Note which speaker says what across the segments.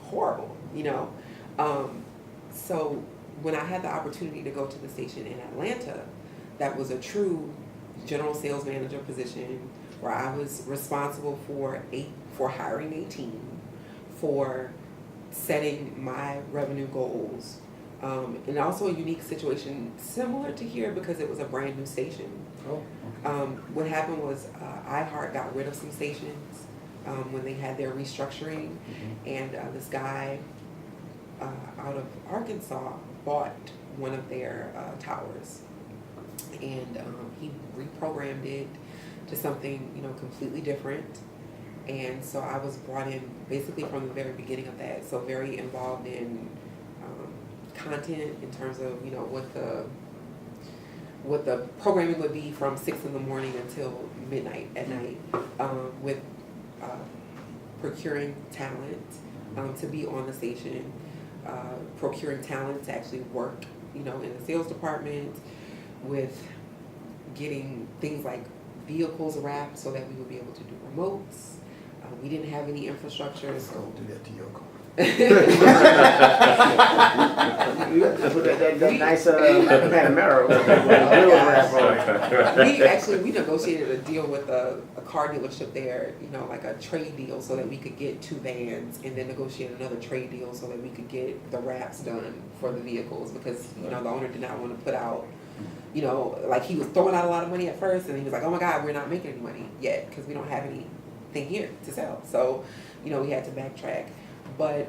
Speaker 1: horrible, you know. So when I had the opportunity to go to the station in Atlanta, that was a true general sales manager position where I was responsible for hiring a team, for setting my revenue goals, and also a unique situation similar to here because it was a brand new station.
Speaker 2: Oh,
Speaker 1: What happened was iHeart got rid of some stations when they had their restructuring, and this guy out of Arkansas bought one of their towers, and he reprogrammed it to something completely different. And so I was brought in basically from the very beginning of that, so very involved in content in terms of what the programming would be from 6 in the morning until midnight at night, with procuring talent to be on the station, procuring talent to actually work in the sales department, with getting things like vehicles wrapped so that we would be able to do remotes. We didn't have any infrastructure, so
Speaker 2: don't do that to your car.
Speaker 3: You got to put that nice Panamera
Speaker 1: we negotiated a deal with a car dealership there, like a trade deal so that we could get 2 vans, and then negotiate another trade deal so that we could get the wraps done for the vehicles, because the owner did not want to put out, like he was throwing out a lot of money at first, and he was like, oh my God, we're not making any money yet because we don't have anything here to sell. So, we had to backtrack. But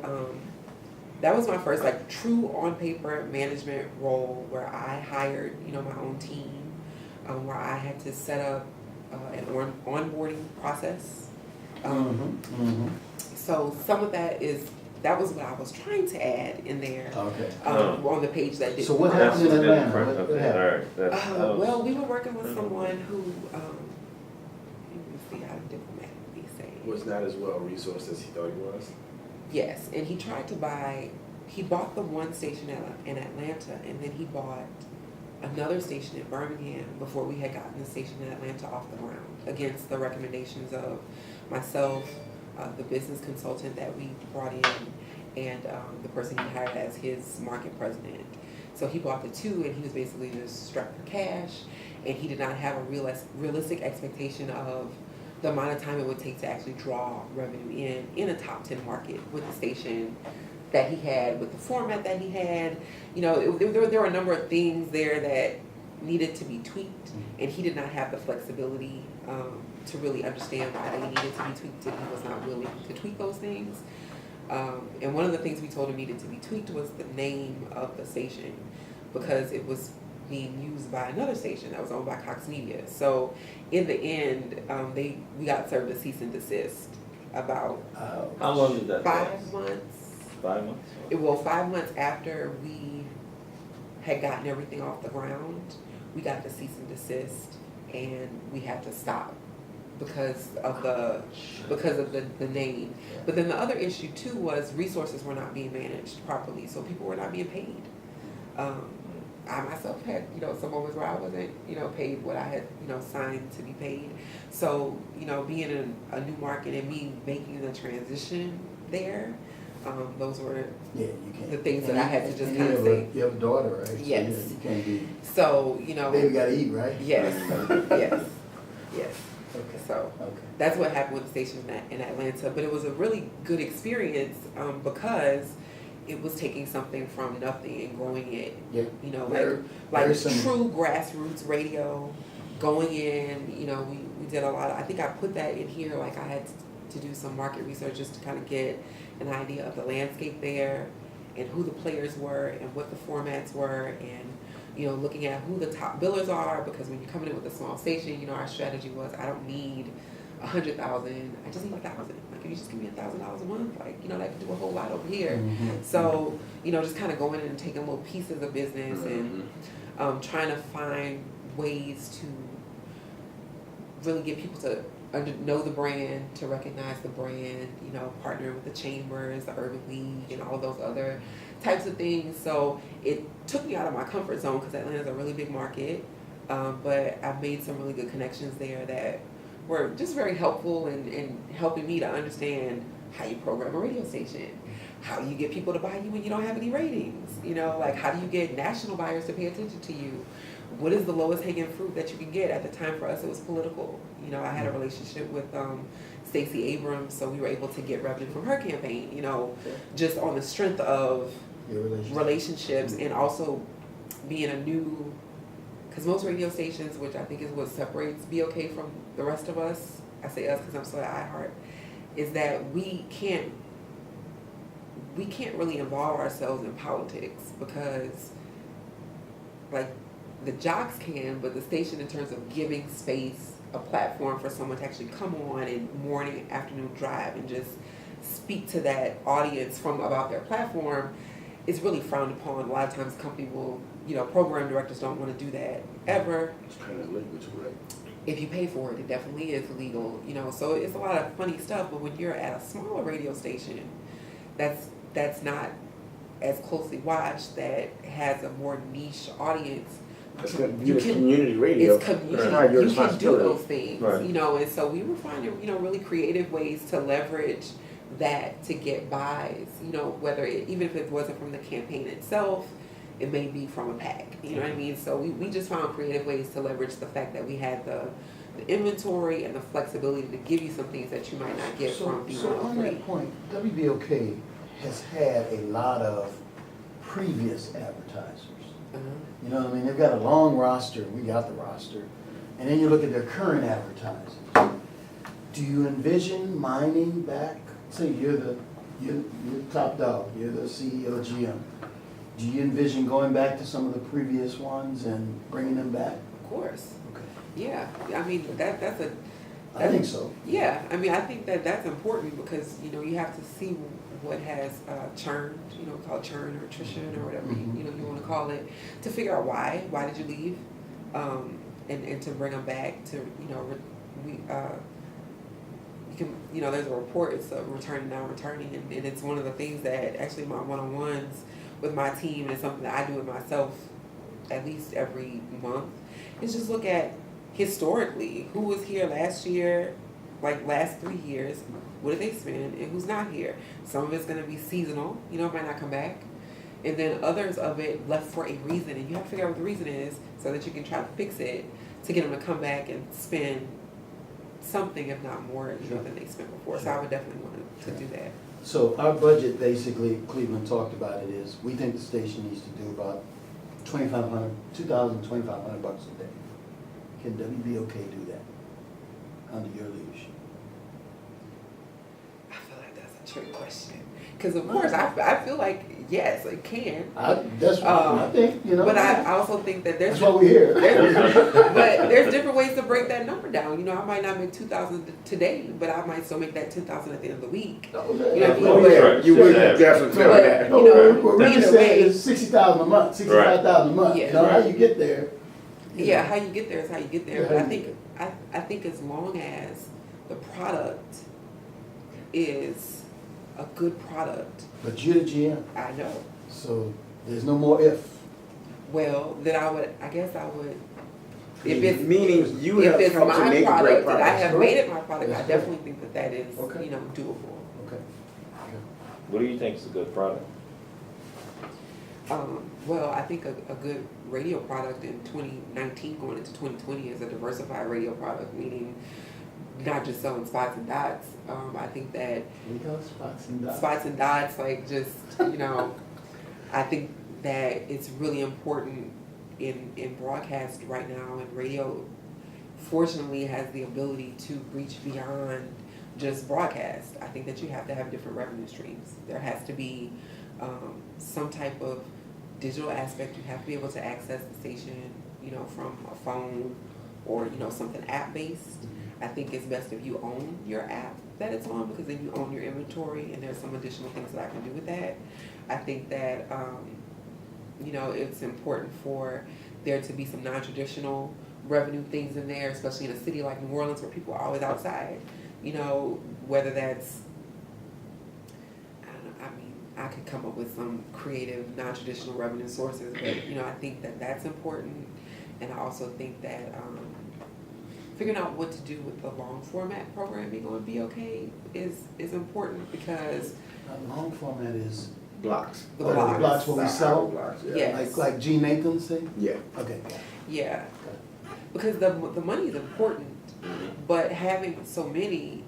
Speaker 1: that was my first true on paper management role where I hired my own team, where I had to set up an onboarding process. So some of that was what I was trying to add in there.
Speaker 2: Okay.
Speaker 1: On the page that did.
Speaker 2: So what happened in Atlanta? What happened?
Speaker 1: Well, we were working with someone who, let me see how diplomatically say.
Speaker 4: Was not as well resourced as he thought he was.
Speaker 1: Yes, and he bought the one station in Atlanta, and then he bought another station in Birmingham before we had gotten the station in Atlanta off the ground, against the recommendations of myself, the business consultant that we brought in, and the person he hired as his market president. So he bought the 2, and he was basically just strapped for cash, and he did not have a realistic expectation of the amount of time it would take to actually draw revenue in a top 10 market with the station that he had, with the format that he had. There were a number of things there that needed to be tweaked, and he did not have the flexibility to really understand why they needed to be tweaked, and he was not willing to tweak those things. And one of the things we told him needed to be tweaked was the name of the station, because it was being used by another station that was owned by Cox Media. So in the end, we got served a cease and desist about
Speaker 5: How long did that
Speaker 1: 5 months.
Speaker 5: 5 months?
Speaker 1: 5 months after we had gotten everything off the ground, we got the cease and desist, and we had to stop because of the name. But then the other issue too was resources were not being managed properly, so people were not being paid. I myself had, some moments where I wasn't, paid what I had, signed to be paid. So, being in a new market and me making the transition there, those were the things that I had to just kind of say.
Speaker 2: You have a daughter, right?
Speaker 1: Yes.
Speaker 2: So you can't be.
Speaker 1: So,
Speaker 2: Baby gotta eat, right?
Speaker 1: Yes, yes.
Speaker 2: Okay.
Speaker 1: So
Speaker 2: Okay.
Speaker 1: that's what happened with the station in Atlanta. But it was a really good experience because it was taking something from nothing and growing it.
Speaker 2: Yeah.
Speaker 1: Like
Speaker 2: very similar.
Speaker 1: true grassroots radio, going in. We did a lot. I think I put that in here. Like I had to do some market research just to kind of get an idea of the landscape there, and who the players were, and what the formats were, and looking at who the top billers are, because when you're coming in with a small station, our strategy was, I don't need 100,000, I just need 1,000. Like, if you just give me $1,000 a month, that could do a whole lot over here. So, just kind of going in and taking little pieces of business and trying to find ways to really get people to know the brand, to recognize the brand, partner with the chambers, the Urban League, and all those other types of things. So it took me out of my comfort zone because Atlanta's a really big market, but I've made some really good connections there that were just very helpful in helping me to understand how you program a radio station. How do you get people to buy you when you don't have any ratings? You know, like how do you get national buyers to pay attention to you? What is the lowest hanging fruit that you can get? At the time for us, it was political. You know, I had a relationship with Stacey Abrams, so we were able to get revenue from her campaign, you know, just on the strength of
Speaker 2: Your relationship.
Speaker 1: relationships and also being a new, because most radio stations, which I think is what separates BOK from the rest of us, I say us because I'm still at iHeart, is that we can't really involve ourselves in politics because, like, the jocks can, but the station in terms of giving space, a platform for someone to actually come on in morning, afternoon drive and just speak to that audience from about their platform is really frowned upon. A lot of times company will, you know, program directors don't want to do that ever.
Speaker 4: It's kind of language, right?
Speaker 1: If you pay for it, it definitely is legal, you know, so it's a lot of funny stuff, but when you're at a smaller radio station that's not as closely watched, that has a more niche audience,
Speaker 3: It's community radio.
Speaker 1: it's community,
Speaker 3: It's not your
Speaker 1: you can do
Speaker 3: responsibility.
Speaker 1: those things,
Speaker 5: Right.
Speaker 1: you know, and so we were finding, you know, really creative ways to leverage that to get buys, you know, whether even if it wasn't from the campaign itself, it may be from a PAC, you know what I mean? So we just found creative ways to leverage the fact that we had the inventory and the flexibility to give you some things that you might not get from
Speaker 2: So on
Speaker 1: B103.
Speaker 2: that point, WBOK has had a lot of previous advertisers.
Speaker 1: Uh-huh.
Speaker 2: You know what I mean? They've got a long roster, we got the roster, and then you look at their current advertisers. Do you envision mining back, say you're the top dog, you're the CEO GM. Do you envision going back to some of the previous ones and bringing them back?
Speaker 1: Of course,
Speaker 2: Okay.
Speaker 1: yeah, I mean, that's a,
Speaker 2: I think so.
Speaker 1: yeah, I mean, I think that that's important because, you know, you have to see what has churned, you know, called churn or attrition or whatever
Speaker 2: Mhm.
Speaker 1: you know you want to call it, to figure out why did you leave, and to bring them back to, you know, you can, you know, there's a report, it's a returning, not returning, and it's one of the things that actually my one-on-ones with my team, and it's something that I do with myself at least every month, is just look at historically who was here last year, like last 3 years, what did they spend, and who's not here. Some of it's going to be seasonal, you know, it might not come back, and then others of it left for a reason, and you have to figure out what the reason is so that you can try to fix it to get them to come back and spend something, if not more, you know, than they spent before. So I would definitely want to do that.
Speaker 2: So our budget, basically, Cleveland talked about it, is we think the station needs to do about $2,500 bucks a day. Can WBOK do that under your leadership?
Speaker 1: I feel like that's a trick question. Because of course, I feel like, yes, it can.
Speaker 2: That's what I think, you know.
Speaker 1: But I also think that there's
Speaker 2: That's why we're here.
Speaker 1: but there's different ways to break that number down. You know, I might not make 2,000 today, but I might still make that 10,000 at the end of the week.
Speaker 2: Oh,
Speaker 1: Yeah,
Speaker 2: yeah.
Speaker 3: You would
Speaker 5: Yeah.
Speaker 3: definitely do
Speaker 1: But,
Speaker 3: that.
Speaker 2: No,
Speaker 1: you know,
Speaker 2: what Rick
Speaker 1: either
Speaker 2: is
Speaker 1: way-
Speaker 2: saying is 60,000 a month, 65,000 a month.
Speaker 1: Yeah.
Speaker 2: You know, how you get there. you
Speaker 1: Yeah,
Speaker 2: know.
Speaker 1: how you get there is how you get there.
Speaker 2: Yeah,
Speaker 1: But
Speaker 2: how
Speaker 1: I
Speaker 2: you
Speaker 1: think I think as long as the product is a good product,
Speaker 2: But you're the GM,
Speaker 1: I know.
Speaker 2: so there's no more if.
Speaker 1: Well, then I guess I would. If it's
Speaker 3: Meaning you
Speaker 1: if
Speaker 3: have
Speaker 1: it's
Speaker 3: helped to
Speaker 1: my
Speaker 3: make a great
Speaker 1: product and I
Speaker 3: product.
Speaker 1: have made it my product, I
Speaker 2: That's
Speaker 1: definitely think that that is,
Speaker 2: Okay.
Speaker 1: you know, doable.
Speaker 2: Okay.
Speaker 5: What do you think is a good product?
Speaker 1: Well, I think a good radio product in 2019 going into 2020 is a diversified radio product, meaning not just selling spots and dots. I think that
Speaker 2: We got spots and dots.
Speaker 1: spots and dots, like just, you know, I think that it's really important in broadcast right now, and radio fortunately has the ability to reach beyond just broadcast. I think that you have to have different revenue streams. There has to be some type of digital aspect. You have to be able to access the station, you know, from a phone or, you know, something app-based. I think it's best if you own your app that it's on, because then you own your inventory, and there's some additional things that I can do with that. I think that, you know, it's important for there to be some non-traditional revenue things in there, especially in a city like New Orleans where people are always outside. You know, whether that's, I don't know, I mean, I could come up with some creative, non-traditional revenue sources, but, you know, I think that that's important. And I also think that figuring out what to do with the long format programming on BOK is important because
Speaker 2: Long format is
Speaker 3: Blocks.
Speaker 1: the
Speaker 2: the
Speaker 1: blocks.
Speaker 2: blocks where we sell,
Speaker 3: Blocks, yeah.
Speaker 1: Yes.
Speaker 2: like G. Nathan's thing?
Speaker 3: Yeah.
Speaker 2: Okay,
Speaker 1: Yeah, because the money is important, but having so many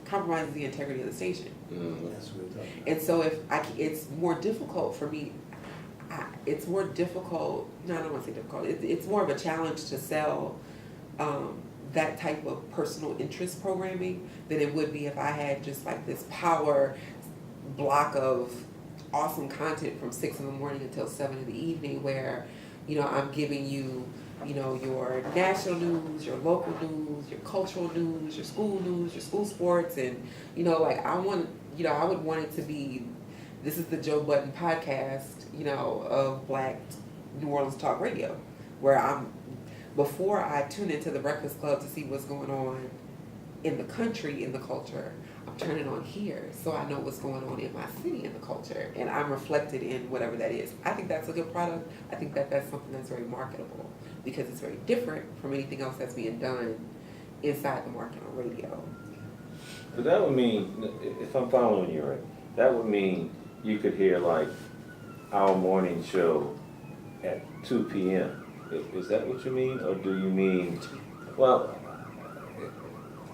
Speaker 1: compromises the integrity of the station.
Speaker 2: that's what we're talking about.
Speaker 1: And so it's more difficult for me. It's more difficult. No, I don't want to say difficult. It's more of a challenge to sell that type of personal interest programming than it would be if I had just like this power block of awesome content from 6 in the morning until 7 in the evening, where I'm giving you your national news, your local news, your cultural news, your school sports, and like I would want it to be, this is the Joe Budden podcast, of Black New Orleans talk radio, where before I tune into the Breakfast Club to see what's going on in the country, in the culture, I'm turning on here so I know what's going on in my city, in the culture, and I'm reflected in whatever that is. I think that's a good product. I think that's something that's very marketable because it's very different from anything else that's being done inside the market on radio.
Speaker 5: But that would mean, if I'm following you right, that would mean you could hear like our morning show at 2 p.m. Is that what you mean? Or do you mean, well,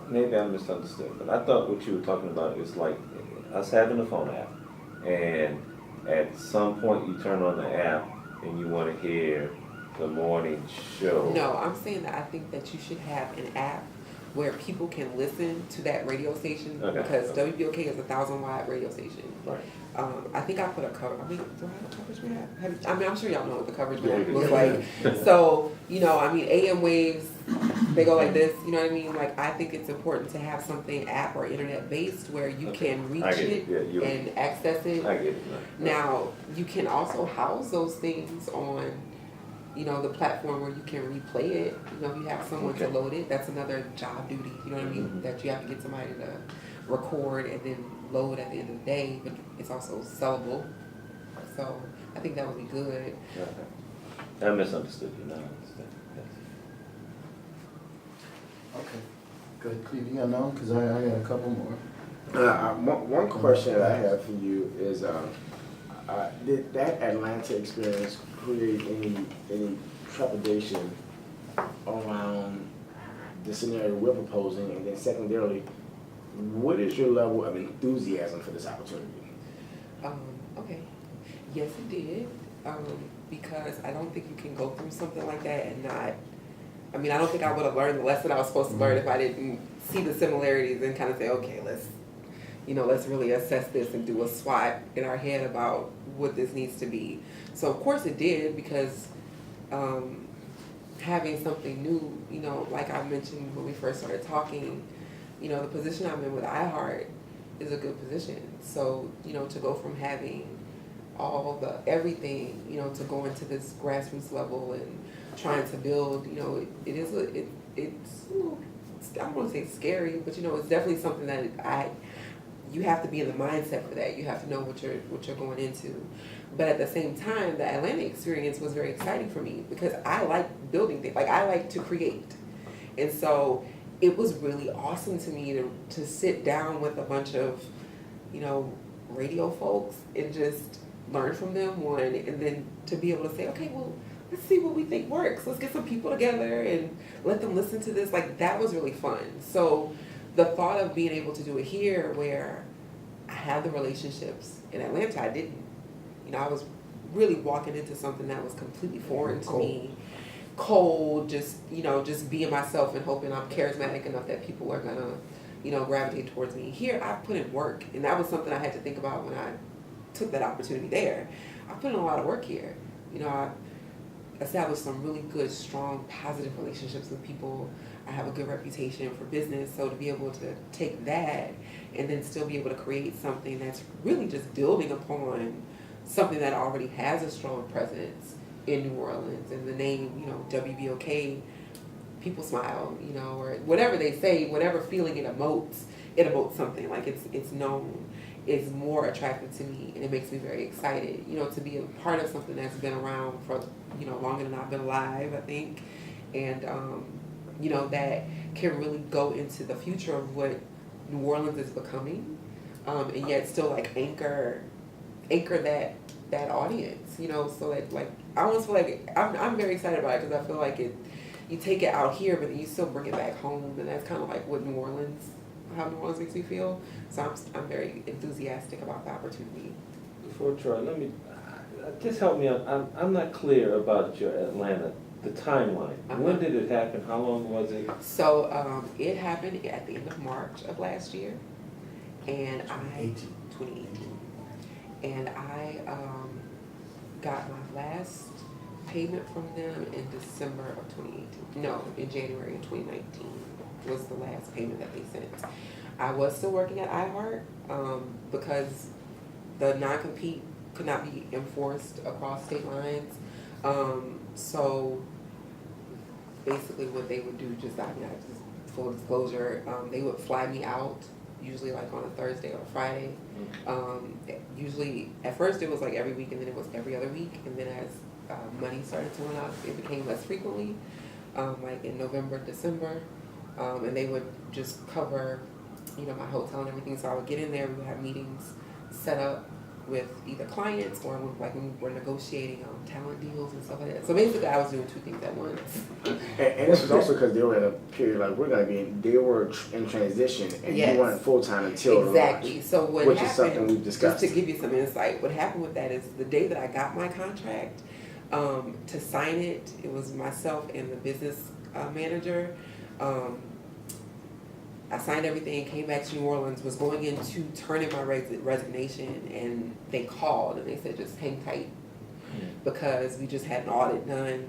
Speaker 5: maybe I misunderstood, but I thought what you were talking about is like us having a phone app, and at some point you turn on the app and you want to hear the morning show.
Speaker 1: No, I'm saying that I think that you should have an app where people can listen to that radio station,
Speaker 5: Okay.
Speaker 1: because WBOK is a 1,000-watt radio station.
Speaker 5: Right.
Speaker 1: I think I put a cover. I mean, do I have a coverage map? I'm sure y'all know what the coverage
Speaker 5: Yeah,
Speaker 1: map
Speaker 5: we
Speaker 1: looks
Speaker 5: do.
Speaker 1: like. So, AM waves, they go like this. You know what I mean? Like, I think it's important to have something app or internet based where you
Speaker 5: Okay.
Speaker 1: can reach
Speaker 5: I get
Speaker 1: it
Speaker 5: it. Yeah, you-
Speaker 1: and access it.
Speaker 5: I get it.
Speaker 1: Now, you can also house those things on, the platform where you can replay it. You have someone to
Speaker 5: Okay.
Speaker 1: load it. That's another job duty, you know what I mean?
Speaker 5: Mhm.
Speaker 1: That you have to get somebody to record and then load at the end of the day, but it's also sellable. So I think that would be good.
Speaker 5: Okay. I misunderstood you now. I understand. Yes.
Speaker 2: Okay, good. Cleve, you got another one? Because I got a couple more.
Speaker 3: One question that I have for you is, did that Atlanta experience create any trepidation around the scenario we're proposing? And then secondarily, what is your level of enthusiasm for this opportunity?
Speaker 1: Okay. Yes, it did. Because I don't think you can go through something like that and not. I don't think I would have learned the lesson I was supposed to learn if I didn't see the similarities and kind of say, okay, let's really assess this and do a SWOT in our head about what this needs to be. So of course it did, because having something new, like I mentioned when we first started talking, the position I'm in with iHeart is a good position. So, to go from having all the everything, to go into this grassroots level and trying to build, it's a little, I don't want to say it's scary, but it's definitely something that you have to be in the mindset for that. You have to know what you're going into. But at the same time, the Atlanta experience was very exciting for me because I like building things. Like, I like to create. And so it was really awesome to me to sit down with a bunch of, radio folks and just learn from them, one, and then to be able to say, okay, well, let's see what we think works. Let's get some people together and let them listen to this. Like, that was really fun. So the thought of being able to do it here, where I had the relationships in Atlanta, I didn't. I was really walking into something that was completely foreign to me. Cold, just being myself and hoping I'm charismatic enough that people are gonna, gravitate towards me. Here, I put in work, and that was something I had to think about when I took that opportunity there. I put in a lot of work here. I established some really good, strong, positive relationships with people. I have a good reputation for business, so to be able to take that and then still be able to create something that's really just building upon something that already has a strong presence in New Orleans, and the name, WBOK, people smile, or whatever they say, whatever feeling it emotes something. Like, it's known, is more attractive to me, and it makes me very excited, to be a part of something that's been around for, longer than I've been alive, I think. And you know, that can really go into the future of what New Orleans is becoming, and yet still like anchor that audience, you know, so that like I almost feel like I'm very excited about it because I feel like you take it out here, but then you still bring it back home, and that's kind of like what how New Orleans makes me feel. So I'm very enthusiastic about the opportunity.
Speaker 5: Before Troy, just help me out. I'm not clear about your Atlanta, the timeline. When did it happen? How long was it?
Speaker 1: So it happened at the end of March of last year, and 2018, and I got my last payment from them in December of 2018. No, in January of 2019 was the last payment that they sent. I was still working at iHeart because the non-compete could not be enforced across state lines. So basically what they would do, just full disclosure, they would fly me out, usually like on a Thursday or a Friday. Usually at first it was like every week, and then it was every other week, and then as money started to run out, it became less frequently, like in November, December, and they would just cover, you know, my hotel and everything. So I would get in there, we would have meetings set up with either clients or like when we were negotiating talent deals and stuff like that. So basically I was doing two things at once.
Speaker 3: And this was also because they were in a period like they were in transition, and
Speaker 1: Yes.
Speaker 3: you weren't full-time until
Speaker 1: Exactly.
Speaker 3: launch,
Speaker 1: So what
Speaker 3: which
Speaker 1: happened,
Speaker 3: is something we've discussed.
Speaker 1: just to give you some insight, what happened with that is the day that I got my contract, to sign it, it was myself and the business manager. I signed everything, came back to New Orleans, was going in to turn in my resignation, and they called and they said, just hang tight because we just had an audit done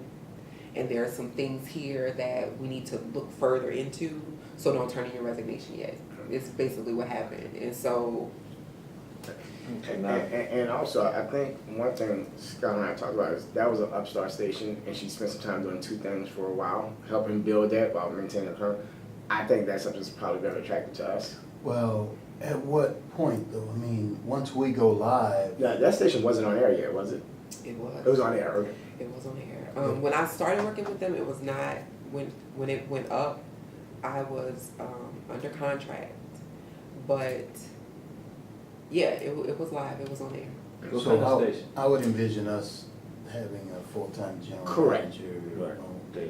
Speaker 1: and there are some things here that we need to look further into, so don't turn in your resignation yet. It's basically what happened. And so
Speaker 3: And also, I think one thing Scott and I talked about is that was an upstart station, and she spent some time doing two things for a while, helping build that while maintaining her. I think that's something that's probably very attractive to us.
Speaker 2: Well, at what point though? I mean, once we go live,
Speaker 3: Yeah, that station wasn't on air yet, was it?
Speaker 1: it was.
Speaker 3: It was on air. Okay.
Speaker 1: It was on air. When I started working with them, it was not. When it went up, I was under contract. But yeah, it was live. It was on air.
Speaker 5: What
Speaker 2: so
Speaker 5: kind of station?
Speaker 2: I would envision us having a full-time general
Speaker 3: Correct.
Speaker 2: manager.
Speaker 5: Right.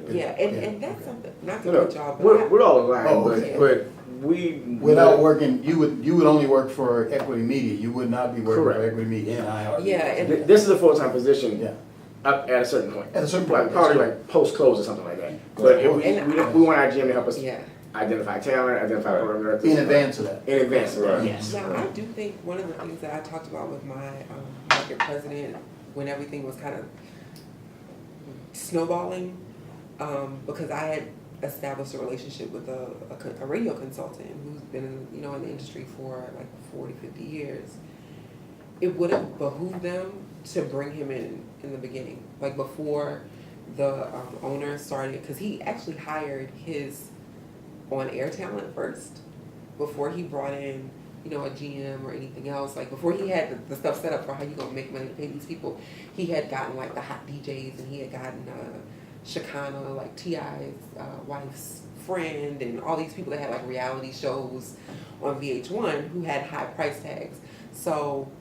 Speaker 1: Yeah, and that's something. Not to
Speaker 3: No,
Speaker 1: put y'all, but
Speaker 3: we're all aligned,
Speaker 2: Oh,
Speaker 3: but,
Speaker 2: okay.
Speaker 3: but we
Speaker 2: Without working, you would only work for Equity Media. You would not be working
Speaker 3: Correct.
Speaker 2: for Equity Media and iHeart.
Speaker 1: Yeah, and-
Speaker 3: This is a full-time position.
Speaker 2: Yeah.
Speaker 3: Up at a certain point.
Speaker 2: At a certain
Speaker 3: Like
Speaker 2: point,
Speaker 3: probably
Speaker 2: that's
Speaker 3: like post-close or something like that. But if we want our GM to help us
Speaker 1: yeah.
Speaker 3: identify talent, identify program directors.
Speaker 2: in advance of that.
Speaker 3: In advance of that,
Speaker 5: Right.
Speaker 3: yes.
Speaker 1: Now, I do think one of the things that I talked about with my market president when everything was kind of snowballing, because I had established a relationship with a radio consultant who's been in the industry for like 40, 50 years. It would have behooved them to bring him in the beginning, like before the owner started, because he actually hired his on-air talent first before he brought in a GM or anything else. Like before he had the stuff set up for how you gonna make money to pay these people, he had gotten like the hot DJs, and he had gotten Shekinah, like T.I.'s wife's friend, and all these people that had like reality shows on VH1 who had high price tags. So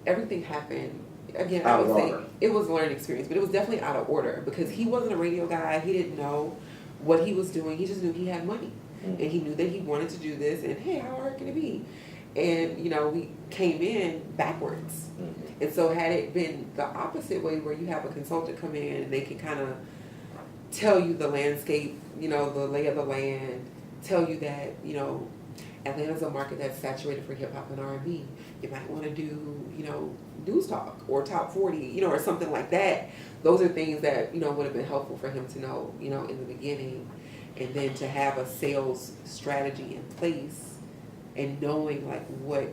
Speaker 1: everything happened. Again, I
Speaker 3: Out of
Speaker 1: would say
Speaker 3: order.
Speaker 1: it was a learning experience, but it was definitely out of order because he wasn't a radio guy. He didn't know what he was doing. He just knew he had money. And he knew that he wanted to do this, and hey, how hard can it be? And, we came in backwards. And so had it been the opposite way where you have a consultant come in and they can kind of tell you the landscape, the lay of the land, tell you that, Atlanta's a market that's saturated for hip hop and R&B. You might want to do, news talk or top 40, or something like that. Those are things that, would have been helpful for him to know, in the beginning. And then to have a sales strategy in place and knowing like what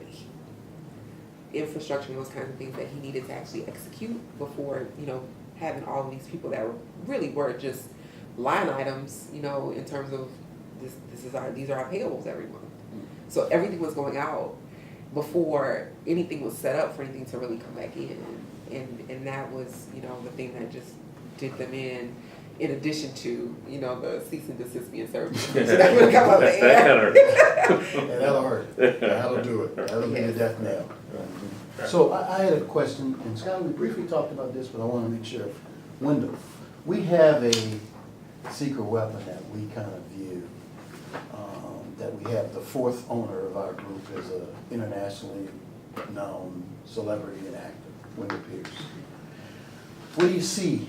Speaker 1: infrastructure and those kinds of things that he needed to actually execute before, having all of these people that really were just line items, in terms of these are our payables every month. So everything was going out before anything was set up for anything to really come back in. And that was, the thing that just did them in in addition to, you know, the cease and desist being served. So that would come out the
Speaker 5: That
Speaker 1: air.
Speaker 5: kinda-
Speaker 2: Yeah, that'll hurt. That'll do it. That'll be a death knell. So I had a question, and Scott, we briefly talked about this, but I want to make sure. Wendell, we have a secret weapon that we kind of view, that we have the fourth owner of our group is a internationally known celebrity and actor, Wendell Pierce. What do you see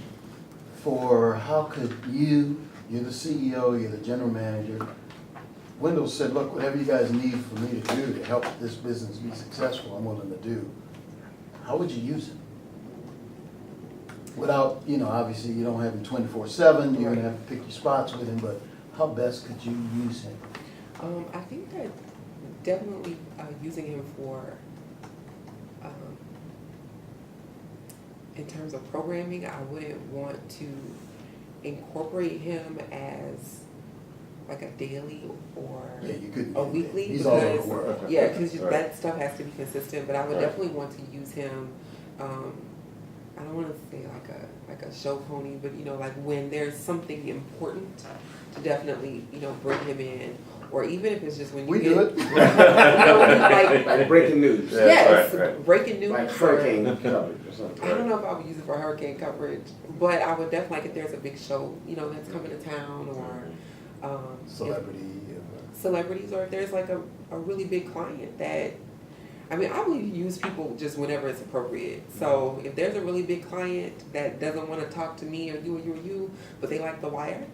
Speaker 2: for how could you're the CEO, you're the general manager. Wendell said, look, whatever you guys need for me to do to help this business be successful, I'm willing to do. How would you use him? Without, you know, obviously you don't have him 24/7, you're gonna have to pick your spots with him, but how best could you use him?
Speaker 1: I think that definitely using him for, in terms of programming, I wouldn't want to incorporate him as like a daily or
Speaker 2: Yeah, you couldn't.
Speaker 1: a weekly.
Speaker 2: He's all over
Speaker 1: because-
Speaker 2: the world.
Speaker 1: Yeah, because
Speaker 5: Right.
Speaker 1: that stuff has to be consistent, but I would
Speaker 5: Right.
Speaker 1: definitely want to use him, I don't wanna say like a show pony, but you know, like when there's something important to definitely, you know, bring him in, or even if it's just when you
Speaker 2: We
Speaker 1: get.
Speaker 2: do it.
Speaker 1: You know, like,
Speaker 3: Like breaking news,
Speaker 5: Yeah.
Speaker 1: yes,
Speaker 5: right.
Speaker 1: breaking news.
Speaker 3: like
Speaker 1: or-
Speaker 3: hurricane coverage or something.
Speaker 1: I don't know if I would use it for hurricane coverage, but I would definitely, like if there's a big show, you know, that's coming to town, or, if-
Speaker 2: Celebrity.
Speaker 1: celebrities, or if there's like a really big client that, I mean, I will use people just whenever it's appropriate. So if there's a really big client that doesn't want to talk to me or you, but they like The Wire,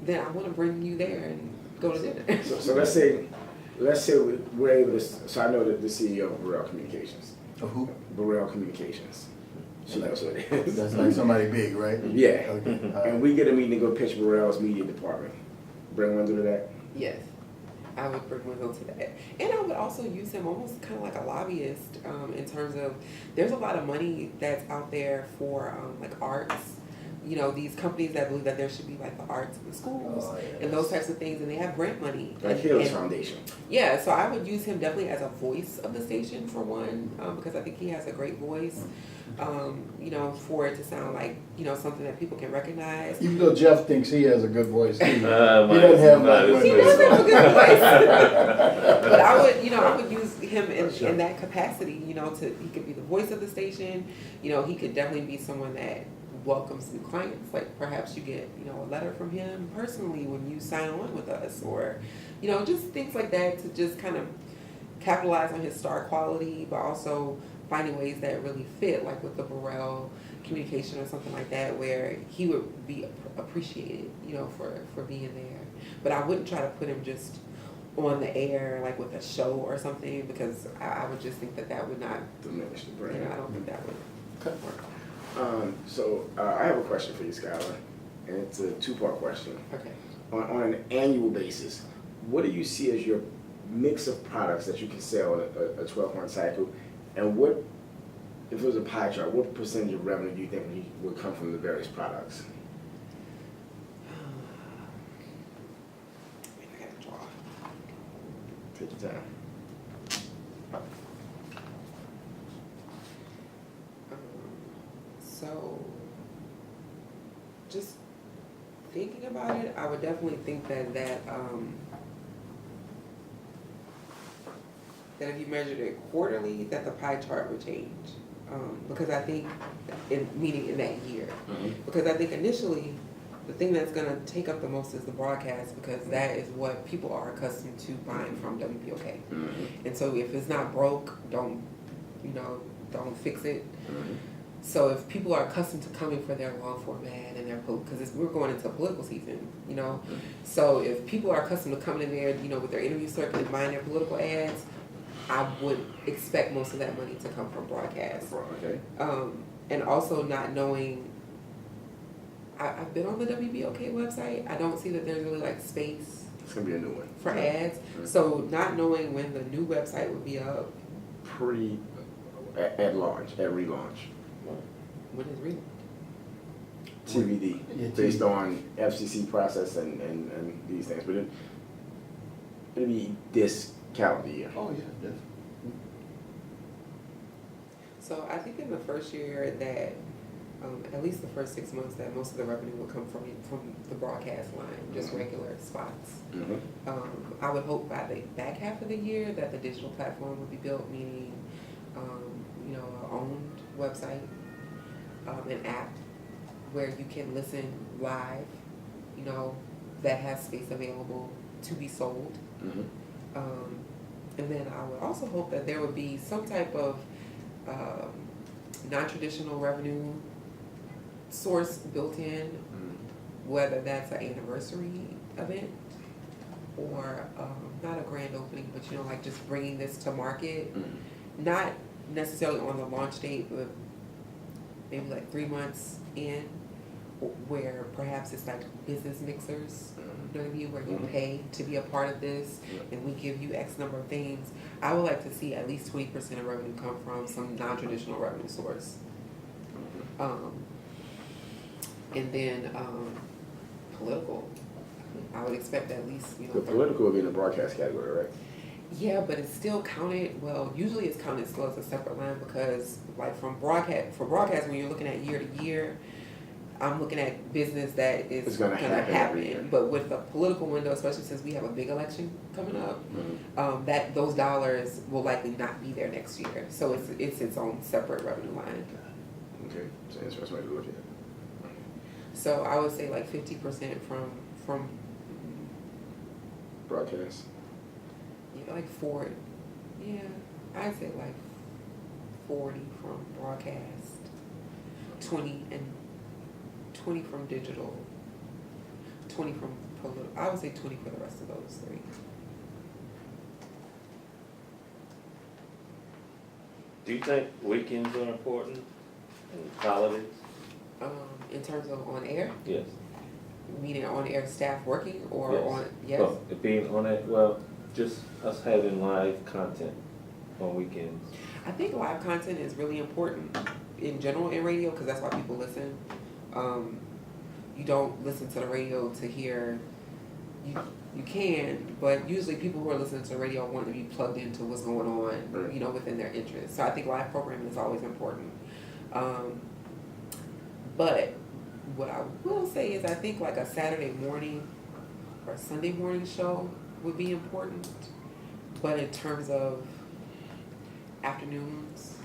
Speaker 1: then I want to bring you there and go to dinner.
Speaker 3: So let's say we're able to, so I know that the CEO of Burrell Communications,
Speaker 2: Of who?
Speaker 3: Burrell Communications. She knows what it is.
Speaker 2: That's like somebody big, right?
Speaker 3: Yeah.
Speaker 2: Okay. all right.
Speaker 3: And we get a meeting to go pitch Burrell's media department. Bring one to that.
Speaker 1: Yes, I would bring Wendell to that. And I would also use him almost kind of like a lobbyist, in terms of, there's a lot of money that's out there for, like arts. You know, these companies that believe that there should be like the arts in the schools
Speaker 2: Oh, yes.
Speaker 1: and those types of things, and they have grant money.
Speaker 3: Like
Speaker 1: And-
Speaker 3: Healers
Speaker 1: and-
Speaker 3: Foundation.
Speaker 1: Yeah, so I would use him definitely as a voice of the station for one, because I think he has a great voice. You know, for it to sound like, you know, something that people can recognize.
Speaker 2: Even though Jeff thinks he has a good voice, too. He
Speaker 5: Mine
Speaker 2: doesn't
Speaker 5: is
Speaker 2: have
Speaker 5: not
Speaker 2: like
Speaker 5: as
Speaker 1: He
Speaker 5: good.
Speaker 1: does have a good voice. But I would, you know, I would use him
Speaker 2: Sure.
Speaker 1: in that capacity, you know, he could be the voice of the station. You know, he could definitely be someone that welcomes new clients. Like perhaps you get, you know, a letter from him personally when you sign on with us, or, you know, just things like that to just kind of capitalize on his star quality, but also finding ways that really fit, like with the Burrell Communication or something like that, where he would be appreciated, you know, for being there. But I wouldn't try to put him just on the air, like with a show or something, because I would just think that would not,
Speaker 3: Diminish the
Speaker 1: you
Speaker 3: brand.
Speaker 1: know, I don't think that would work.
Speaker 3: I have a question for you, Skylar, and it's a two-part question.
Speaker 1: Okay.
Speaker 3: On an annual basis, what do you see as your mix of products that you can sell in a 12-month cycle, and what, if it was a pie chart, what percentage of revenue do you think would come from the various products?
Speaker 1: I gotta draw.
Speaker 3: Take your time.
Speaker 1: So, just thinking about it, I would definitely think that that if you measured it quarterly, that the pie chart would change. Because I think, meaning in that year. Because I think initially, the thing that's gonna take up the most is the broadcast, because that is what people are accustomed to buying from WPOK. And so if it's not broke, don't fix it. So if people are accustomed to coming for their long format and their, because we're going into political season, you know. So if people are accustomed to coming in there, you know, with their interview circuit and buying their political ads, I would expect most of that money to come from broadcast.
Speaker 3: Okay.
Speaker 1: And also not knowing, I've been on the WBOK website. I don't see that there's really like space
Speaker 3: It's gonna be a new one.
Speaker 1: for ads. So not knowing when the new website would be up.
Speaker 3: At launch, at relaunch.
Speaker 1: When is real?
Speaker 3: TBD,
Speaker 2: Yeah,
Speaker 3: based
Speaker 2: TBD.
Speaker 3: on FCC process and these things, but it'll be this calendar year.
Speaker 2: Oh, yeah, definitely.
Speaker 1: So I think in the first year that at least the first 6 months, that most of the revenue will come from the broadcast line, just regular spots. I would hope by the back half of the year that the digital platform would be built, meaning, our own website, an app where you can listen live, that has space available to be sold. And then I would also hope that there would be some type of non-traditional revenue source built in, whether that's an anniversary event or not a grand opening, but like just bringing this to market, not necessarily on the launch date, but maybe like 3 months in, where perhaps it's like business mixers, you know what I mean, where you pay to be a part of this, and we give you X number of things. I would like to see at least 20% of revenue come from some non-traditional revenue source. And then political, I would expect at least,
Speaker 3: The political will be in the broadcast category, right?
Speaker 1: Yeah, but it's still counted, well, usually it's counted still as a separate line, because like for broadcast, when you're looking at year to year, I'm looking at business that is
Speaker 3: It's gonna happen every year.
Speaker 1: happen. But with the political window, especially since we have a big election coming up, that those dollars will likely not be there next year. So it's its own separate revenue line.
Speaker 3: Okay, so that's what to look at.
Speaker 1: So I would say like 50% from
Speaker 3: Broadcast.
Speaker 1: like 40. Yeah, I'd say like 40 from broadcast, 20 from digital, 20 from political. I would say 20 for the rest of those three.
Speaker 5: Do you think weekends are important and holidays?
Speaker 1: In terms of on air,
Speaker 5: Yes.
Speaker 1: meaning on air staff working or
Speaker 5: Yes.
Speaker 1: on, yes.
Speaker 5: Well, it being on it, well, just us having live content on weekends.
Speaker 1: I think live content is really important in general in radio, because that's why people listen. You don't listen to the radio to hear, you can, but usually people who are listening to the radio want to be plugged into what's going on, within their interests. So I think live programming is always important. But what I will say is I think like a Saturday morning or Sunday morning show would be important. But in terms of afternoons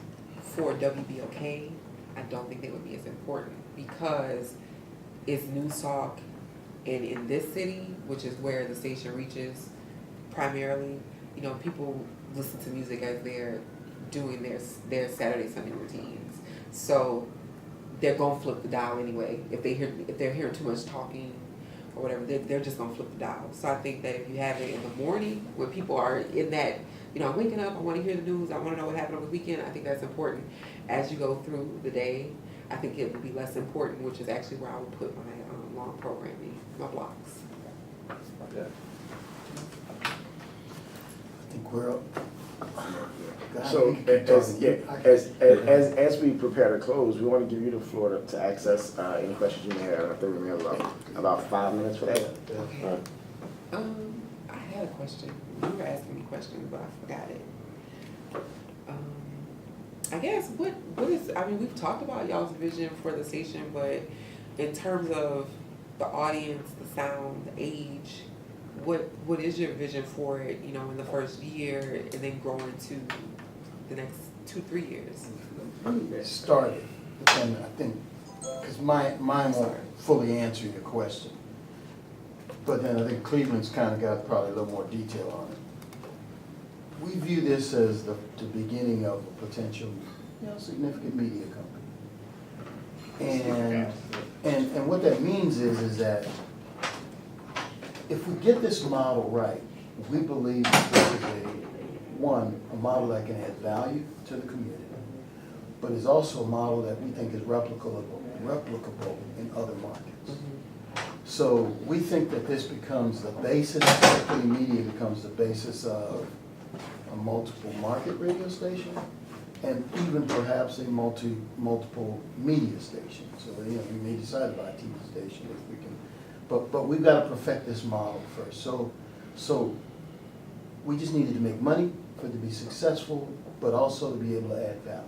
Speaker 1: for WBOK, I don't think they would be as important, because it's news talk, and in this city, which is where the station reaches primarily, people listen to music as they're doing their Saturday, Sunday routines. So they're gonna flip the dial anyway. If they're hearing too much talking or whatever, they're just gonna flip the dial. So I think that if you have it in the morning where people are in that, I'm waking up, I wanna hear the news, I wanna know what happened on the weekend, I think that's important. As you go through the day, I think it would be less important, which is actually where I would put my long programming, my blocks.
Speaker 5: Yeah.
Speaker 2: I think we're up.
Speaker 3: So
Speaker 2: we can keep talking.
Speaker 3: as we prepare to close, we want to give you the floor to access any questions you may have. I think we may have about 5 minutes for that.
Speaker 1: Okay.
Speaker 5: All right.
Speaker 1: I had a question. You were asking me questions, but I forgot it. I guess what is, we've talked about y'all's vision for the station, but in terms of the audience, the sound, the age, what is your vision for it, in the first year and then growing to the next 2-3 years?
Speaker 2: Started, and I think, because mine won't fully answer your question, but then I think Cleveland's kind of got probably a little more detail on it. We view this as the beginning of a potential, significant media company. And what that means is that if we get this model right, we believe that this is a model that can add value to the community, but is also a model that we think is replicable in other markets. So we think that this becomes the basis, particularly media becomes the basis of a multiple market radio station, and even perhaps a multiple media station. So, we may decide about a TV station if we can, but we've got to perfect this model first. So we just needed to make money for it to be successful, but also to be able to add value.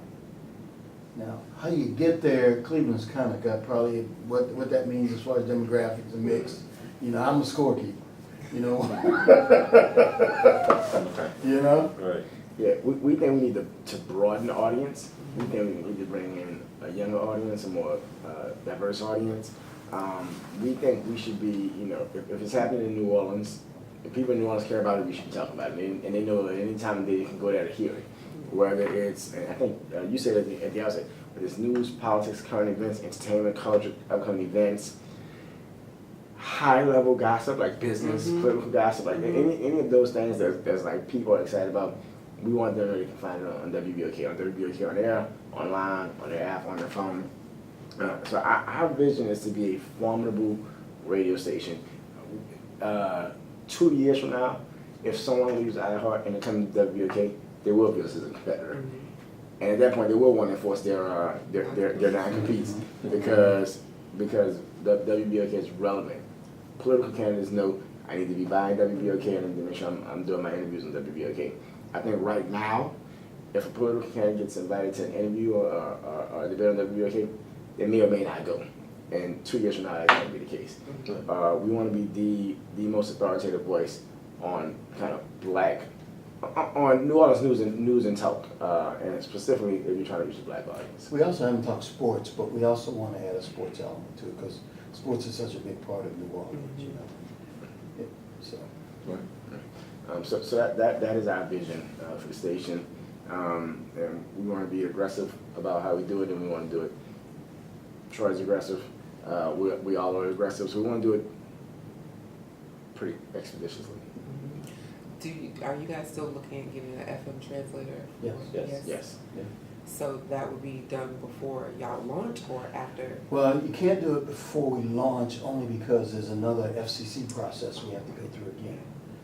Speaker 2: Now, how you get there, Cleveland's kind of got probably what that means as far as demographics and mix. You know, I'm a scorekeeper, you know?
Speaker 5: Okay.
Speaker 2: You know?
Speaker 5: Right.
Speaker 3: Yeah, we think we need to broaden the audience. We think we need to bring in a younger audience, a more diverse audience. We think we should be, you know, if it's happening in New Orleans, if people in New Orleans care about it, we should be talking about it. And they know that any time of day they can go there to hear it. Whether it's, and I think you said at the outset, whether it's news, politics, current events, entertainment, culture, upcoming events, high-level gossip, like business, political gossip, like any of those things that's like people are excited about, we want them to know they can find it on WBOK on air, online, on their app, on their phone. So our vision is to be a formidable radio station. 2 years from now, if someone leaves iHeart and it comes to WBOK, they will view us as a competitor. And at that point, they will want to enforce their non-competes because the WBOK is relevant. Political candidates know I need to be buying WBOK and I need to make sure I'm doing my interviews on WBOK. I think right now, if a political candidate gets invited to an interview or a debate on WBOK, they may or may not go. And 2 years from now, that's going to be the case. We want to be the most authoritative voice on kind of black, on New Orleans news and talk, and specifically if you're trying to reach the black audience.
Speaker 2: We also haven't talked sports, but we also want to add a sports element to it because sports is such a big part of New Orleans, you know. Yeah, so.
Speaker 3: So that is our vision for the station, and we want to be aggressive about how we do it, and we want to do it. Troy's aggressive. We all are aggressive, so we want to do it pretty expeditiously.
Speaker 1: Are you guys still looking at getting an FM translator?
Speaker 3: Yes.
Speaker 1: So that would be done before y'all launch or after?
Speaker 2: Well, you can't do it before we launch only because there's another FCC process we have to go through again.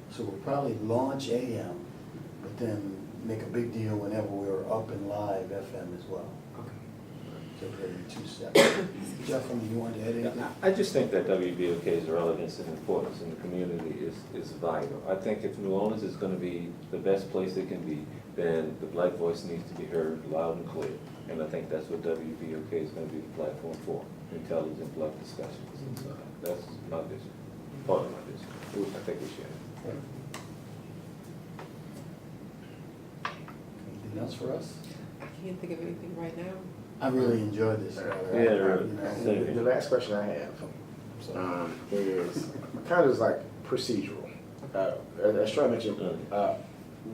Speaker 2: So we'll probably launch AM, but then make a big deal whenever we're up and live FM as well. So really 2 steps. Jeff, you want to add anything?
Speaker 5: I just think that WBOK's relevance and importance in the community is vital. I think if New Orleans is going to be the best place it can be, then the black voice needs to be heard loud and clear. And I think that's what WBOK is going to be the platform for, intelligent black discussions. And so that's my vision, part of my vision. I think we share it.
Speaker 2: Anything else for us?
Speaker 1: I can't think of anything right now.
Speaker 2: I really enjoyed this.
Speaker 3: The last question I have is kind of like procedural. As Troy mentioned,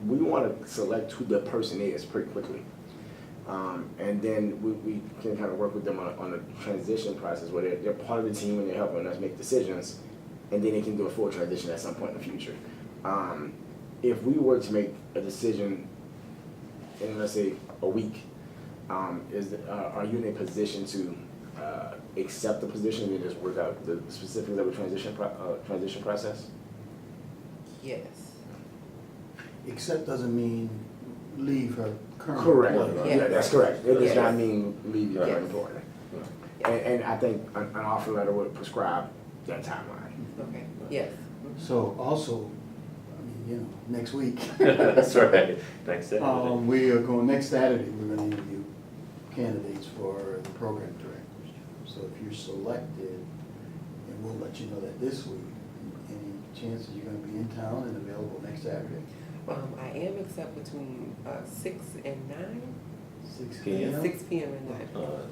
Speaker 3: we want to select who the person is pretty quickly. And then we can kind of work with them on a transition process where they're part of the team and they're helping us make decisions, and then they can do a full transition at some point in the future. If we were to make a decision in, let's say, a week, are you in a position to accept the position and just work out the specifics of a transition process?
Speaker 1: Yes.
Speaker 2: Accept doesn't mean leave her current.
Speaker 3: Correct.
Speaker 2: employer.
Speaker 3: Yeah, that's correct. It does
Speaker 1: Yes.
Speaker 3: not mean leave your
Speaker 1: Yes.
Speaker 3: employer. And I think an offer letter would prescribe that timeline.
Speaker 1: Okay, yes.
Speaker 2: So also, I mean, next week.
Speaker 5: That's right. Next Saturday.
Speaker 2: We are going, next Saturday, we're gonna interview candidates for the program directors. So if you're selected, and we'll let you know that this week, any chances you're gonna be in town and available next Saturday?
Speaker 1: I am except between 6 and 9.
Speaker 2: 6
Speaker 5: p.m.
Speaker 2: p.m.?
Speaker 1: 6 p.m. and 9.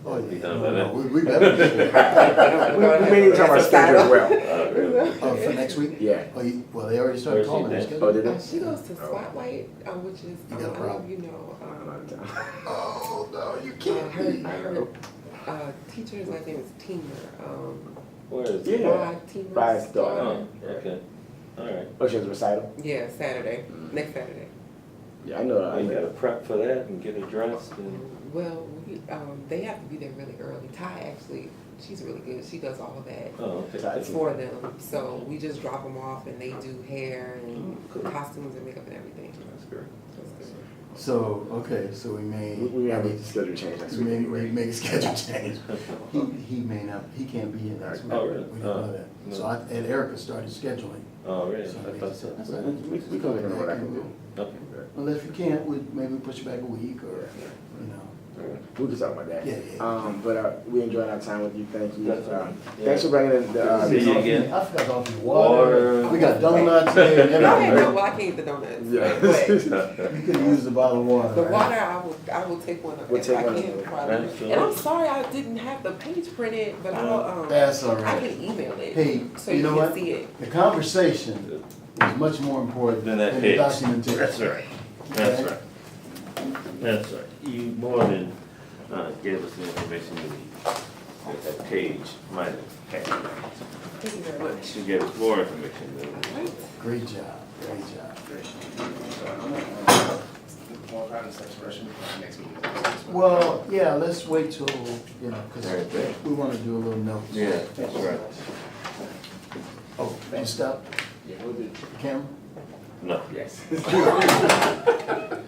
Speaker 2: Oh,
Speaker 5: Be
Speaker 2: yeah,
Speaker 5: done
Speaker 2: no,
Speaker 5: by
Speaker 2: no,
Speaker 5: then.
Speaker 2: we better be sure.
Speaker 3: We may need to talk about schedule as well.
Speaker 5: Really?
Speaker 2: Oh, for next week?
Speaker 3: Yeah.
Speaker 2: Oh, well, they already started
Speaker 5: Where's
Speaker 2: calling
Speaker 5: she
Speaker 2: their
Speaker 5: then?
Speaker 2: schedule.
Speaker 3: Oh, did they?
Speaker 1: She goes to Spotlight, which is,
Speaker 2: You got a
Speaker 1: I don't know
Speaker 2: problem?
Speaker 1: if you know,
Speaker 3: I'm out of town.
Speaker 2: Oh, no, you can't be.
Speaker 1: her teacher's last name is Teamer.
Speaker 5: Where is
Speaker 3: Yeah.
Speaker 5: it?
Speaker 1: Rod Teamer's
Speaker 3: Rod's daughter.
Speaker 1: daughter.
Speaker 5: Oh, okay. All right.
Speaker 3: Oh, she has a recital?
Speaker 1: Yeah, Saturday, next Saturday.
Speaker 3: Yeah, I know.
Speaker 5: You gotta prep for that and get it dressed and.
Speaker 1: Well, they have to be there really early. Ty actually, she's really good. She does all of that.
Speaker 5: Oh, okay.
Speaker 3: Ty-
Speaker 1: For them. So we just drop them off and they do hair and costumes and makeup and everything.
Speaker 5: That's great.
Speaker 1: That's good.
Speaker 2: So, okay, so we may.
Speaker 3: We may make the schedule change next
Speaker 2: We
Speaker 3: week
Speaker 2: may
Speaker 3: anyway.
Speaker 2: make a schedule change. He may not, he can't be here next week.
Speaker 5: Oh, really?
Speaker 2: We don't know that.
Speaker 5: No.
Speaker 2: So and Erica started scheduling.
Speaker 5: Oh, really?
Speaker 2: So
Speaker 5: I thought so.
Speaker 2: that's all right.
Speaker 3: We can look at what I can do.
Speaker 5: Okay.
Speaker 2: Unless we can't, maybe push it back a week or, you know.
Speaker 5: All right.
Speaker 3: We can talk about that.
Speaker 2: Yeah.
Speaker 3: But we enjoyed our time with you. Thank you.
Speaker 5: That's all right.
Speaker 3: Thanks for bringing in the.
Speaker 5: See you again.
Speaker 2: I forgot to offer you water.
Speaker 5: Water.
Speaker 2: We got donuts here and
Speaker 1: No, hey, no,
Speaker 2: everything.
Speaker 1: well, I can't eat the donuts.
Speaker 3: Yeah.
Speaker 1: But
Speaker 2: You could use the bottle of water.
Speaker 1: the
Speaker 2: right?
Speaker 1: water, I will take one
Speaker 3: We'll
Speaker 1: if
Speaker 3: take
Speaker 1: I
Speaker 3: one.
Speaker 1: can. Probably.
Speaker 5: Absolutely.
Speaker 1: And I'm sorry I didn't have the page printed, but I'll
Speaker 2: That's all
Speaker 1: I
Speaker 2: right.
Speaker 1: can email it.
Speaker 2: Hey,
Speaker 1: so
Speaker 2: you know
Speaker 1: can
Speaker 2: what?
Speaker 1: see it.
Speaker 2: The conversation is much more important
Speaker 5: Then
Speaker 2: than
Speaker 5: that
Speaker 2: the
Speaker 5: page.
Speaker 2: documentation.
Speaker 5: That's right. That's
Speaker 2: Okay?
Speaker 5: right. That's right. You more than gave us the information we need. That page might have had.
Speaker 1: Thank you very much.
Speaker 5: You gave us more information than we
Speaker 1: All right.
Speaker 2: Great job, great job.
Speaker 4: More kind of separation next meeting.
Speaker 2: Well, yeah, let's wait till, you know, because
Speaker 5: Right there.
Speaker 2: we want to do a little notes.
Speaker 5: Yeah, that's right.
Speaker 2: Oh, you stop
Speaker 4: Yeah, we'll do.
Speaker 2: the camera?
Speaker 5: No.
Speaker 4: Yes.